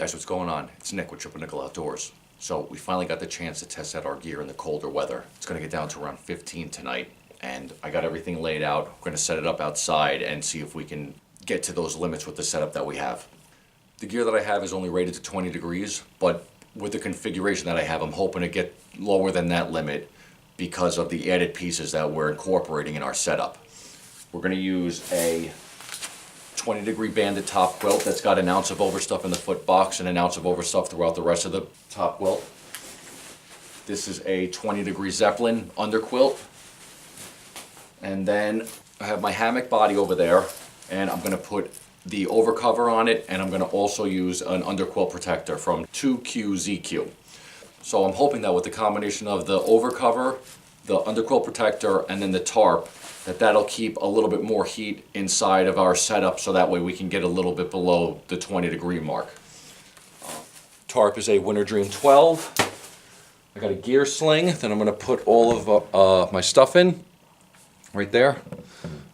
guys, what's going on? It's Nick with Triple Nickel Outdoors. So we finally got the chance to test out our gear in the colder weather. It's going to get down to around 15 tonight, and I got everything laid out. We're going to set it up outside and see if we can get to those limits with the setup that we have. The gear that I have is only rated to 20 degrees, but with the configuration that I have, I'm hoping to get lower than that limit because of the added pieces that we're incorporating in our setup. We're going to use a 20-degree Bandit Topquilt that's got an ounce of overstuff in the footbox and an ounce of overstuff throughout the rest of the Topquilt. This is a 20-degree Zeppelin Underquilt. And then I have my hammock body over there, and I'm going to put the overcover on it, and I'm going to also use an Underquilt Protector from UGQ ZQ. So I'm hoping that with the combination of the overcover, the Underquilt Protector, and then the tarp, that'll keep a little bit more heat inside of our setup, so that way we can get a little bit below the 20-degree mark. Tarp is a Winter Dream 12. I got a gear sling that I'm going to put all of my stuff in right there.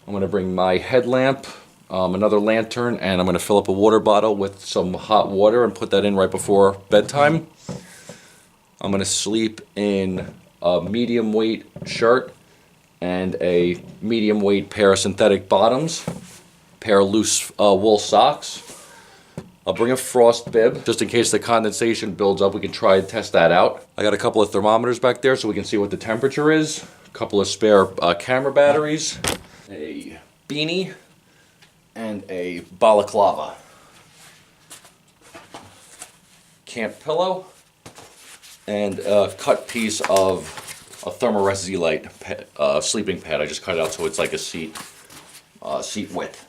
I'm going to bring my headlamp, another lantern, and I'm going to fill up a water bottle with some hot water and put that in right before bedtime. I'm going to sleep in a medium weight shirt and a medium weight pair of synthetic bottoms, pair of loose wool socks. I'll bring a frost bib just in case the condensation builds up. We can try and test that out. I got a couple of thermometers back there so we can see what the temperature is. A couple of spare camera batteries, a beanie, and a balaclava. Camp pillow, and a cut piece of a Thermarest Z-Lite sleeping pad. I just cut it out so it's like a seat width.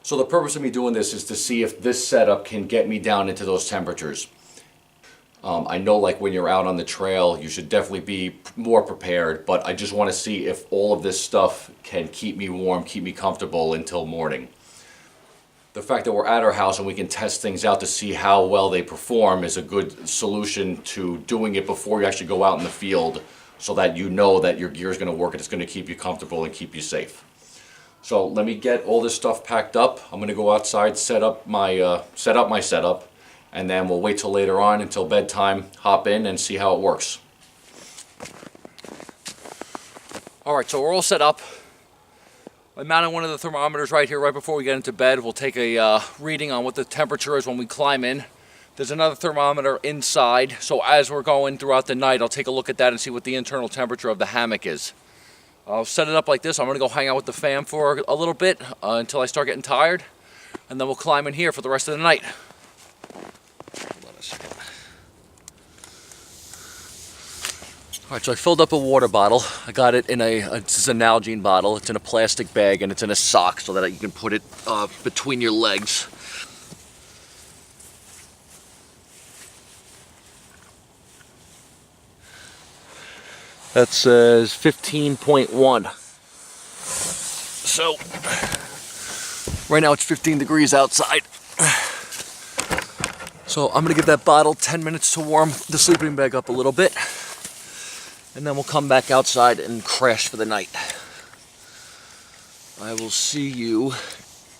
So the purpose of me doing this is to see if this setup can get me down into those temperatures. I know, like, when you're out on the trail, you should definitely be more prepared, but I just want to see if all of this stuff can keep me warm, keep me comfortable until morning. The fact that we're at our house and we can test things out to see how well they perform is a good solution to doing it before you actually go out in the field, so that you know that your gear is going to work and it's going to keep you comfortable and keep you safe. So let me get all this stuff packed up. I'm going to go outside, set up my setup, and then we'll wait till later on, until bedtime, hop in and see how it works. Alright, so we're all set up. I mounted one of the thermometers right here right before we get into bed. We'll take a reading on what the temperature is when we climb in. There's another thermometer inside, so as we're going throughout the night, I'll take a look at that and see what the internal temperature of the hammock is. I'll set it up like this. I'm going to go hang out with the fam for a little bit until I start getting tired, and then we'll climb in here for the rest of the night. Hold on a second. Alright, so I filled up a water bottle. I got it in it's an Nalgene bottle. It's in a plastic bag and it's in a sock so that you can put it between your legs. That says 15.1. So, right now it's 15 degrees outside. So I'm gonna give that bottle 10 minutes to warm the sleeping bag up a little bit, and then we'll come back outside and crash for the night. I will see you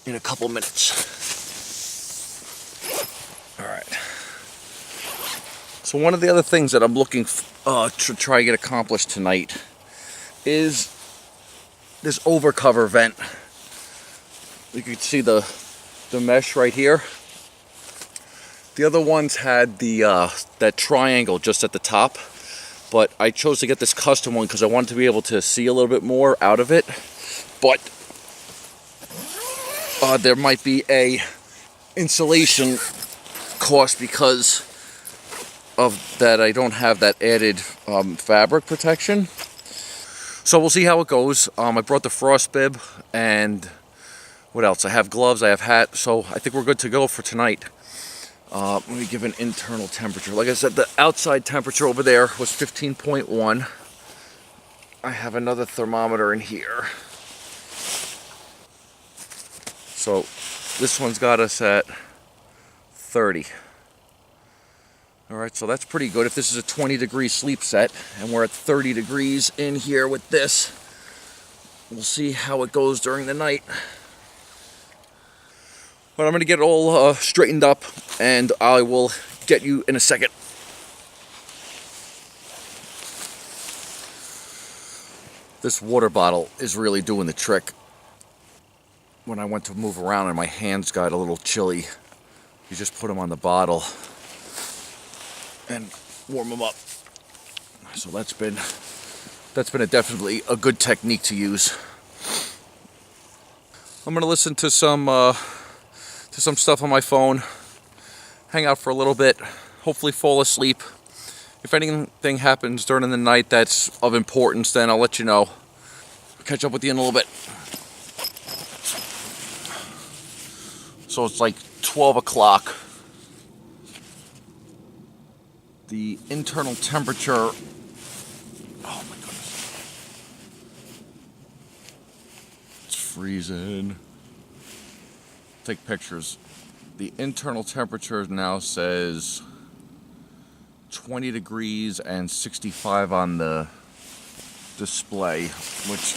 in a couple minutes. All right. So one of the other things that I'm looking to try to get accomplished tonight is this overcover vent. You can see the mesh right here. The other ones had the that triangle just at the top, but I chose to get this custom one because I wanted to be able to see a little bit more out of it. But there might be a insulation cost because of that. I don't have that added fabric protection. So we'll see how it goes. I brought the frost bib, and what else? I have gloves, I have hat, so I think we're good to go for tonight. Let me give an internal temperature. Like I said, the outside temperature over there was 15.1. I have another thermometer in here. So this one's got us at 30. Alright, so that's pretty good. If this is a 20-degree sleep set and we're at 30 degrees in here with this, we'll see how it goes during the night. But I'm going to get it all straightened up, and I will get you in a second. This water bottle is really doing the trick. When I went to move around and my hands got a little chilly, you just put them on the bottle and warm them up. So that's been definitely a good technique to use. I'm gonna listen to some stuff on my phone, hang out for a little bit, hopefully fall asleep. If anything happens during the night that's of importance, then I'll let you know. Catch up with you in a little bit. So it's like 12 o'clock. The internal temperature, oh my goodness, it's freezing. Take pictures. The internal temperature now says 20 degrees and 65 on the display, which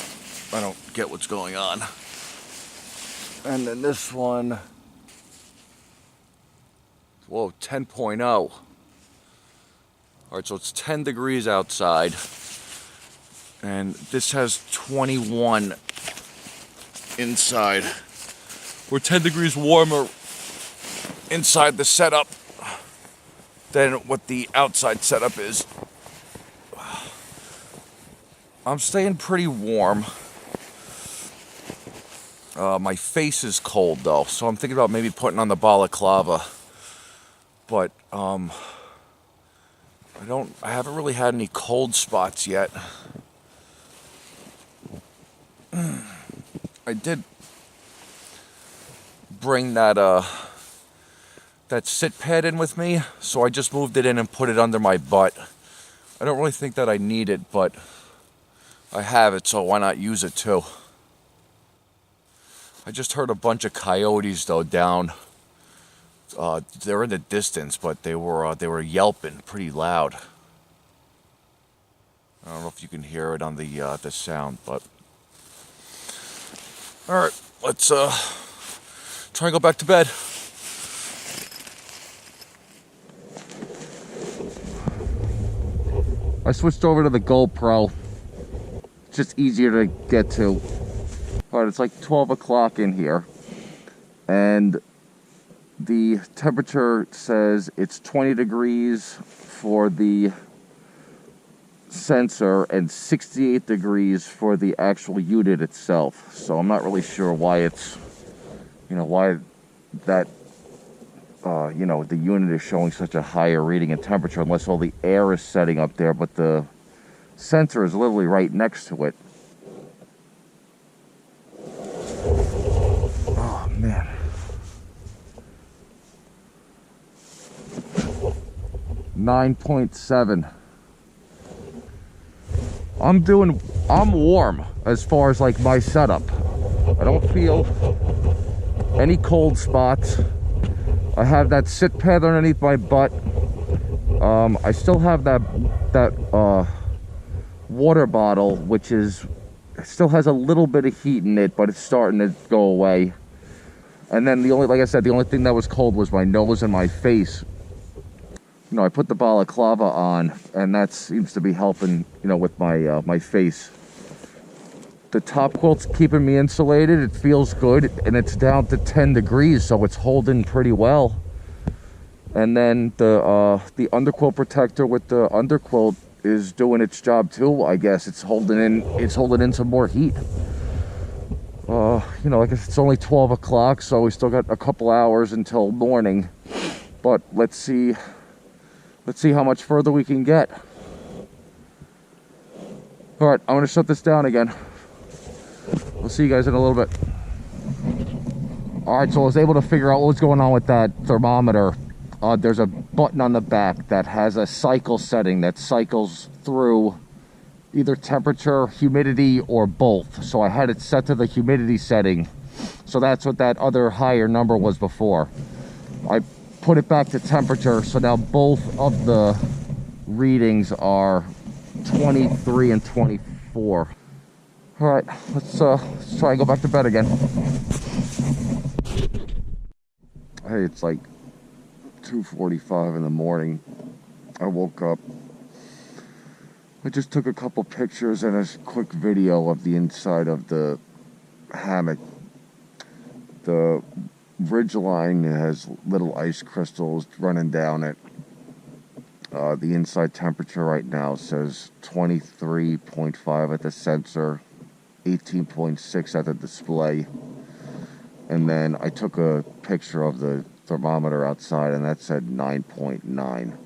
I don't get what's going on. And then this one, whoa, 10.0. All right, so it's 10 degrees outside, and this has 21 inside. We're 10 degrees warmer inside the setup than what the outside setup is. I'm staying pretty warm. My face is cold though, so I'm thinking about maybe putting on the balaclava. But I haven't really had any cold spots yet. I did bring that sit pad in with me, so I just moved it in and put it under my butt. I don't really think that I need it, but I have it, so why not use it too? I just heard a bunch of coyotes though down. They're in the distance, but they were yelping pretty loud. I don't know if you can hear it on the sound, but all right, let's try and go back to bed. I switched over to the GoPro. It's just easier to get to. All right, it's like 12 o'clock in here, and the temperature says it's 20 degrees for the sensor and 68 degrees for the actual unit itself. So I'm not really sure why it's, why that, the unit is showing such a higher reading in temperature, unless all the air is setting up there, but the sensor is literally right next to it. Oh, man. 9.7. I'm warm as far as like my setup. I don't feel any cold spots. I have that sit pad underneath my butt. I still have that water bottle, which still has a little bit of heat in it, but it's starting to go away. And then like I said, the only thing that was cold was my nose and my face. I put the balaclava on, and that seems to be helping, with my my face. The top quilt's keeping me insulated. It feels good, and it's down to 10 degrees, so it's holding pretty well. And then the Underquilt Protector with the Underquilt is doing its job too. I guess it's holding in some more heat. Like it's only 12 o'clock, so we still got a couple hours until morning. But let's see how much further we can get. All right, I'm gonna shut this down again. We'll see you guys in a little bit. All right, so I was able to figure out what was going on with that thermometer. There's a button on the back that has a cycle setting that cycles through either temperature, humidity, or both. So I had it set to the humidity setting. So that's what that other higher number was before. I put it back to temperature, so now both of the readings are 23 and 24. All right, let's try and go back to bed again. Hey, it's like 2:45 in the morning. I woke up. I just took a couple pictures and a quick video of the inside of the hammock. The ridge line has little ice crystals running down it. The inside temperature right now says 23.5 at the sensor, 18.6 at the display. And then I took a picture of the thermometer outside and that said 9.9.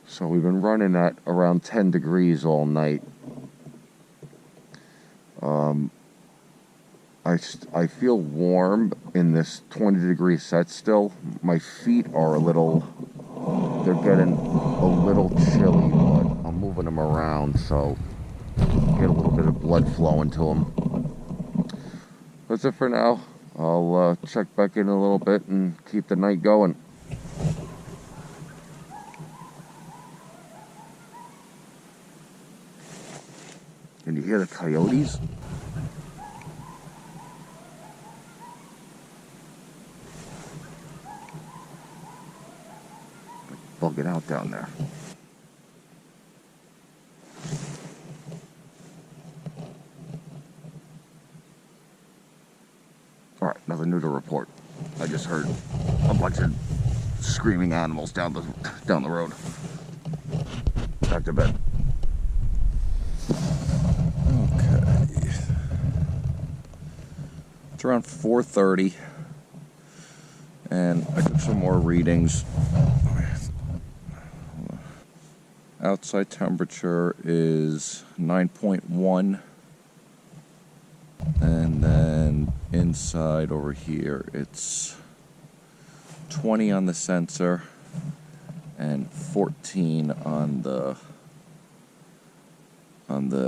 So we've been running at around 10 degrees all night. I feel warm in this 20-degree set still. My feet are they're getting a little chilly, but I'm moving them around so get a little bit of blood flowing to them. That's it for now. I'll check back in a little bit and keep the night going. Can you hear the coyotes? Bugging out down there. Alright, nothing new to report. I just heard a bunch of screaming animals down the road. Back to bed. Okay. It's around 4:30 and I took some more readings. Outside temperature is 9.1, and then inside over here it's 20 on the sensor and 14 on the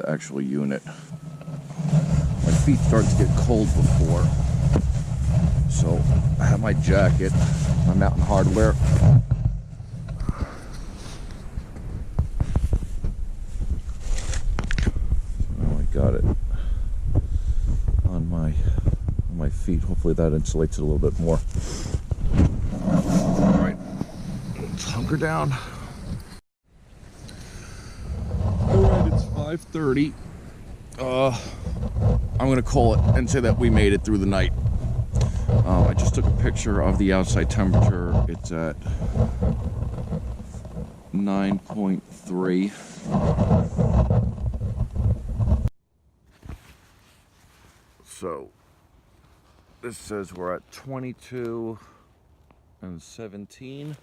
actual unit. My feet start to get cold before, so I have my jacket, my mountain hardware. Got it on my feet. Hopefully that insulates it a little bit more. All right, let's hunker down. All right, it's 5:30. I'm gonna call it and say that we made it through the night. I just took a picture of the outside temperature. It's at 9.3. So this says we're at 22 and 17.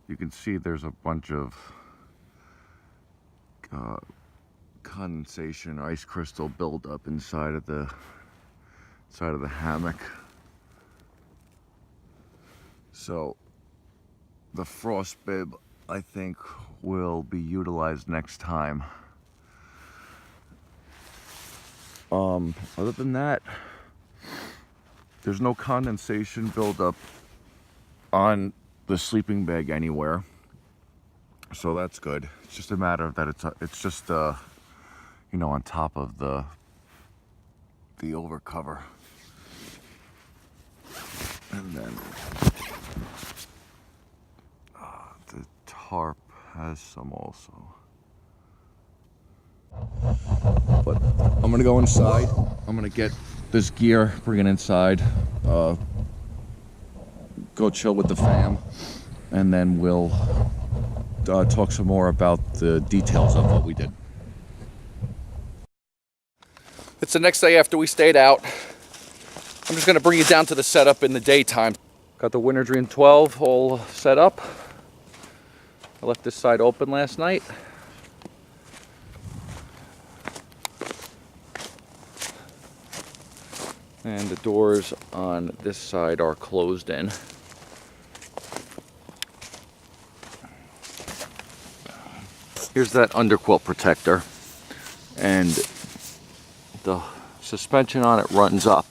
You can see there's a bunch of condensation, ice crystal buildup inside of the hammock. So the frost bib, I think, will be utilized next time. Other than that, there's no condensation buildup on the sleeping bag anywhere, so that's good. It's just a matter of that it's just you know, on top of the overcover, and then the tarp has some also. But I'm gonna go inside. I'm gonna get this gear, bring it inside, go chill with the fam, and then we'll talk some more about the details of what we did. It's the next day after we stayed out. I'm just gonna bring you down to the setup in the daytime. Got the Winter Dream 12 all set up. I left this side open last night. And the doors on this side are closed in. Here's that Underquilt Protector. And the suspension on it runs up.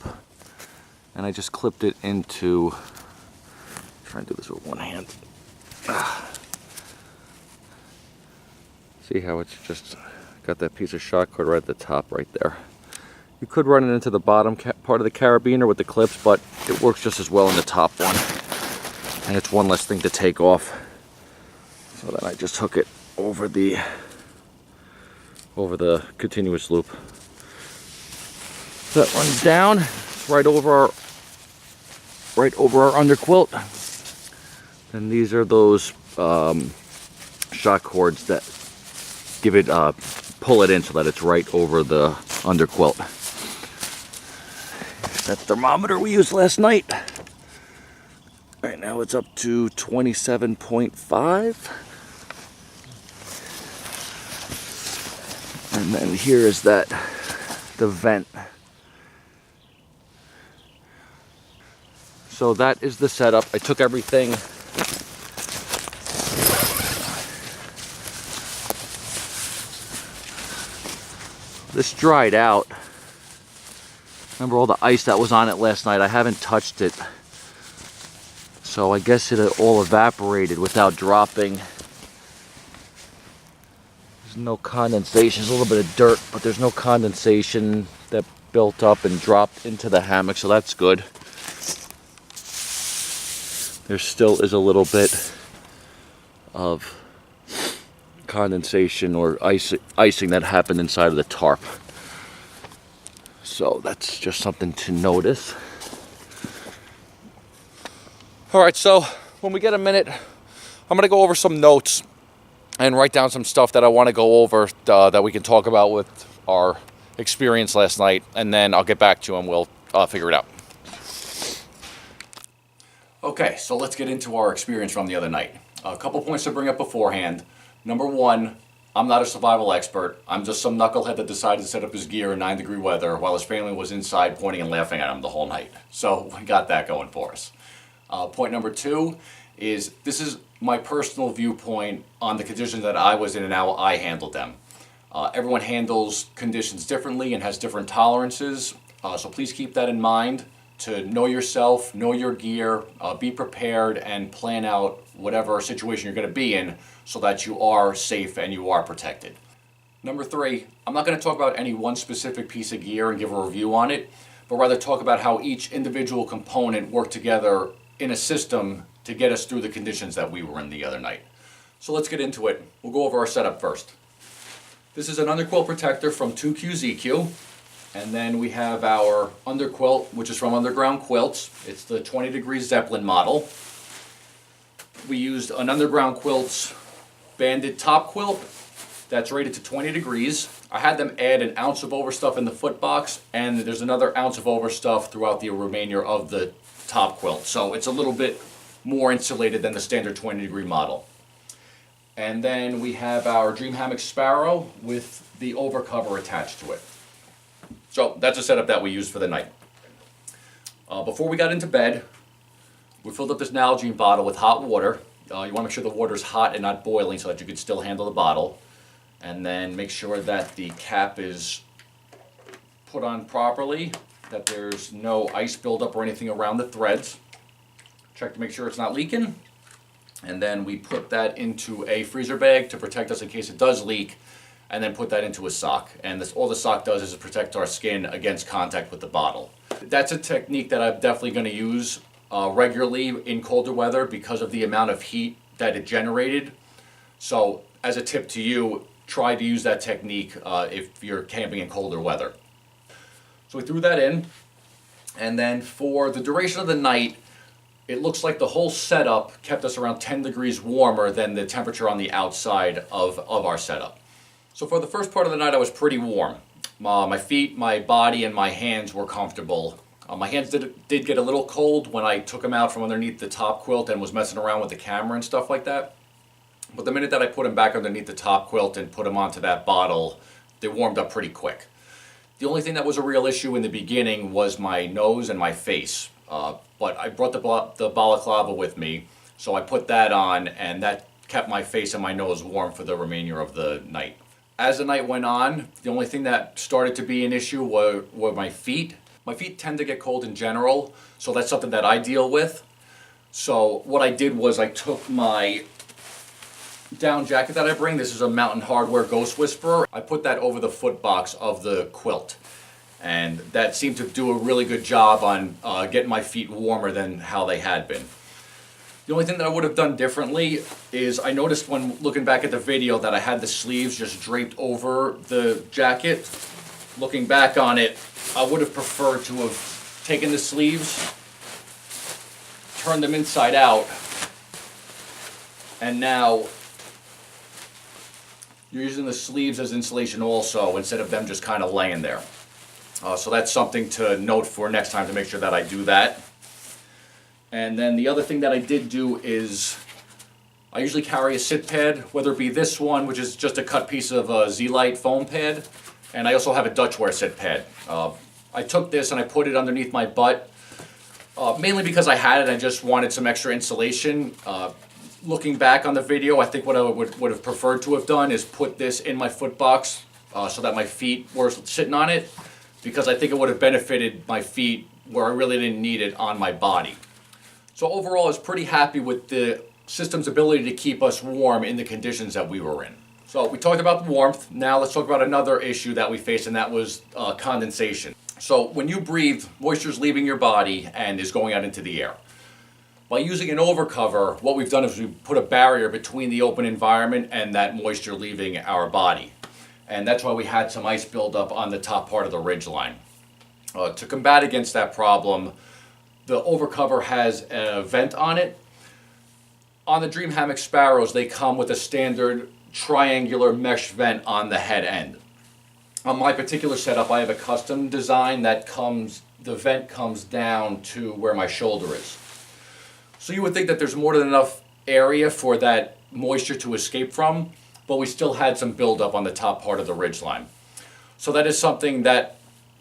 And I just clipped it into, try and do this with one hand. See how it's just got that piece of shot cord right at the top right there. You could run it into the bottom part of the carabiner with the clips, but it works just as well in the top one. And it's one less thing to take off. So then I just hook it over the continuous loop. That runs down right over our underquilt. And these are those shock cords that give it pull it in so that it's right over the underquilt. That thermometer we used last night. Right now it's up to 27.5. And then here is the vent. So that is the setup. I took everything this dried out. Remember all the ice that was on it last night? I haven't touched it. So I guess it all evaporated without dropping. There's no condensation. There's a little bit of dirt, but there's no condensation that built up and dropped into the hammock, so that's good. There still is a little bit of condensation or icing that happened inside of the tarp. So that's just something to notice. Alright, so when we get a minute, I'm going to go over some notes and write down some stuff that I want to go over that we can talk about with our experience last night, and then I'll get back to you and we'll figure it out. Okay, so let's get into our experience from the other night. A couple points to bring up beforehand. Number one, I'm not a survival expert. I'm just some knucklehead that decided to set up his gear in 9-degree weather while his family was inside pointing and laughing at him the whole night. So we got that going for us. Point number two is this is my personal viewpoint on the conditions that I was in and how I handled them. Everyone handles conditions differently and has different tolerances, so please keep that in mind. To know yourself, know your gear, be prepared, and plan out whatever situation you're going to be in so that you are safe and you are protected. Number three, I'm not going to talk about any one specific piece of gear and give a review on it, but rather talk about how each individual component worked together in a system to get us through the conditions that we were in the other night. So let's get into it. We'll go over our setup first. This is an Underquilt Protector from UGQ ZQ. And then we have our Underquilt, which is from Underground Quilts. It's the 20-degree Zeppelin model. We used an Underground Quilt's Bandit Topquilt that's rated to 20 degrees. I had them add an ounce of overstuff in the footbox, and there's another ounce of overstuff throughout the remainder of the Topquilt. So it's a little bit more insulated than the standard 20-degree model. And then we have our Dream Hammock Sparrow with the overcover attached to it. So that's a setup that we used for the night. Before we got into bed, we filled up this Nalgene bottle with hot water. You want to make sure the water's hot and not boiling so that you can still handle the bottle. And then make sure that the cap is put on properly, that there's no ice buildup or anything around the threads. Check to make sure it's not leaking. And then we put that into a freezer bag to protect us in case it does leak, and then put that into a sock. And all the sock does is protect our skin against contact with the bottle. That's a technique that I'm definitely going to use regularly in colder weather because of the amount of heat that it generated. So as a tip to you, try to use that technique if you're camping in colder weather. So we threw that in, and then for the duration of the night, it looks like the whole setup kept us around 10 degrees warmer than the temperature on the outside of our setup. So for the first part of the night, I was pretty warm. My feet, my body, and my hands were comfortable. My hands did get a little cold when I took them out from underneath the top quilt and was messing around with the camera and stuff like that. But the minute that I put them back underneath the top quilt and put them onto that bottle, they warmed up pretty quick. The only thing that was a real issue in the beginning was my nose and my face. But I brought the balaclava with me, so I put that on, and that kept my face and my nose warm for the remainder of the night. As the night went on, the only thing that started to be an issue were my feet. My feet tend to get cold in general, so that's something that I deal with. So what I did was I took my down jacket that I bring. This is a Mountain Hardwear Ghost Whisperer. I put that over the footbox of the quilt. And that seemed to do a really good job on getting my feet warmer than how they had been. The only thing that I would have done differently is I noticed when looking back at the video that I had the sleeves just draped over the jacket. Looking back on it, I would have preferred to have taken the sleeves, turned them inside out, and now you're using the sleeves as insulation also instead of them just kind of laying there. So that's something to note for next time to make sure that I do that. And then the other thing that I did do is I usually carry a sit pad, whether it be this one, which is just a cut piece of Z-Lite foam pad, and I also have a Dutchware sit pad. I took this and I put it underneath my butt, mainly because I had it. I just wanted some extra insulation. Looking back on the video, I think what I would have preferred to have done is put this in my foot box so that my feet were sitting on it, because I think it would have benefited my feet where I really didn't need it on my body. So overall, I was pretty happy with the system's ability to keep us warm in the conditions that we were in. So we talked about the warmth. Now let's talk about another issue that we faced, and that was condensation. So when you breathe, moisture is leaving your body and is going out into the air. By using an overcover, what we've done is we've put a barrier between the open environment and that moisture leaving our body. And that's why we had some ice buildup on the top part of the ridgeline. To combat against that problem, the overcover has a vent on it. On the Dream Hammock Sparrows, they come with a standard triangular mesh vent on the head end. On my particular setup, I have a custom design that the vent comes down to where my shoulder is. So you would think that there's more than enough area for that moisture to escape from, but we still had some buildup on the top part of the ridgeline. So that is something that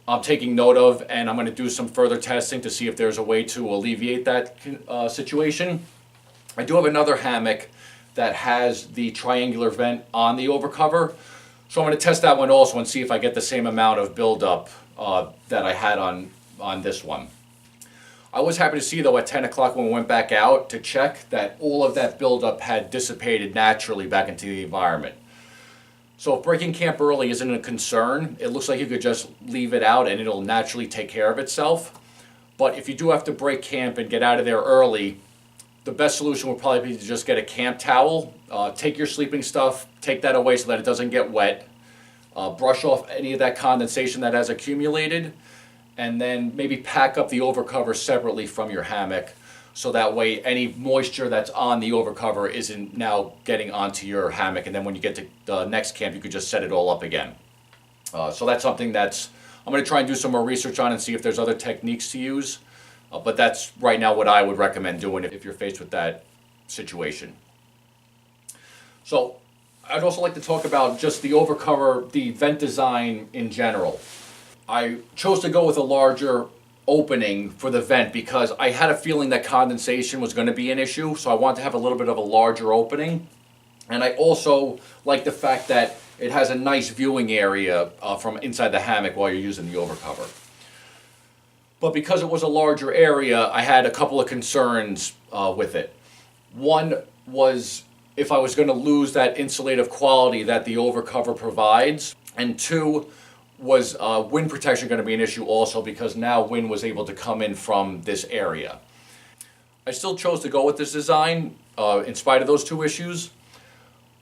I'm taking note of, and I'm going to do some further testing to see if there's a way to alleviate that situation. I do have another hammock that has the triangular vent on the overcover, so I'm going to test that one also and see if I get the same amount of buildup that I had on this one. I was happy to see, though, at 10 o'clock when we went back out to check, that all of that buildup had dissipated naturally back into the environment. So if breaking camp early isn't a concern, it looks like you could just leave it out and it'll naturally take care of itself. But if you do have to break camp and get out of there early, the best solution would probably be to just get a camp towel, take your sleeping stuff, take that away so that it doesn't get wet, brush off any of that condensation that has accumulated, and then maybe pack up the overcover separately from your hammock, so that way any moisture that's on the overcover isn't now getting onto your hammock, and then when you get to the next camp you could just set it all up again. So that's something that's I'm going to try and do some more research on and see if there's other techniques to use, but that's right now what I would recommend doing if you're faced with that situation. So I'd also like to talk about just the overcover, the vent design in general. I chose to go with a larger opening for the vent because I had a feeling that condensation was going to be an issue, so I wanted to have a little bit of a larger opening. And I also like the fact that it has a nice viewing area from inside the hammock while you're using the overcover. But because it was a larger area, I had a couple of concerns with it. One was if I was going to lose that insulative quality that the overcover provides, and two was wind protection going to be an issue also, because now wind was able to come in from this area. I still chose to go with this design in spite of those two issues.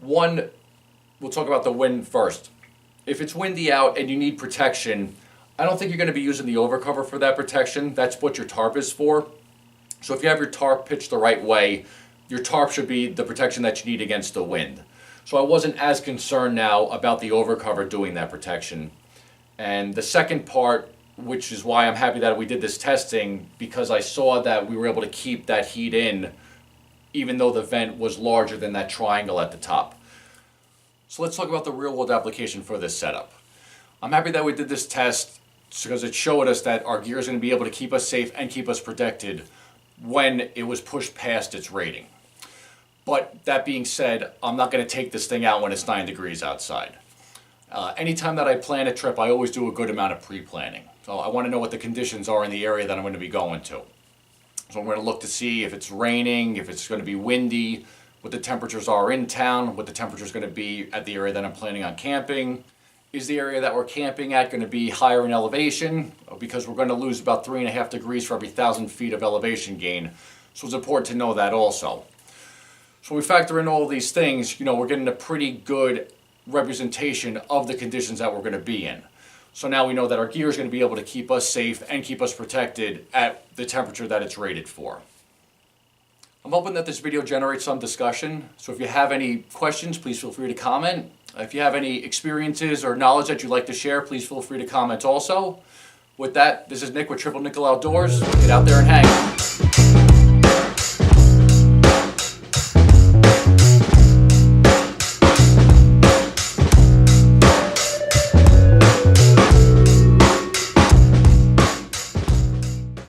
One, we'll talk about the wind first. If it's windy out and you need protection, I don't think you're going to be using the overcover for that protection. That's what your tarp is for. So if you have your tarp pitched the right way, your tarp should be the protection that you need against the wind. So I wasn't as concerned now about the overcover doing that protection. And the second part, which is why I'm happy that we did this testing, because I saw that we were able to keep that heat in even though the vent was larger than that triangle at the top. So let's talk about the real world application for this setup. I'm happy that we did this test because it showed us that our gear is going to be able to keep us safe and keep us protected when it was pushed past its rating. But that being said, I'm not going to take this thing out when it's 9 degrees outside. Anytime that I plan a trip, I always do a good amount of pre-planning. So I want to know what the conditions are in the area that I'm going to be going to. So I'm going to look to see if it's raining, if it's going to be windy, what the temperatures are in town, what the temperature is going to be at the area that I'm planning on camping, Is the area that we're camping at going to be higher in elevation? Because we're going to lose about 3.5 degrees for every 1,000 feet of elevation gain. So it's important to know that also. So we factor in all these things, we're getting a pretty good representation of the conditions that we're going to be in. So now we know that our gear is going to be able to keep us safe and keep us protected at the temperature that it's rated for. I'm hoping that this video generates some discussion. So if you have any questions, please feel free to comment. If you have any experiences or knowledge that you'd like to share, please feel free to comment also. With that, this is Nick with Triple Nickel Outdoors. Get out there and hang.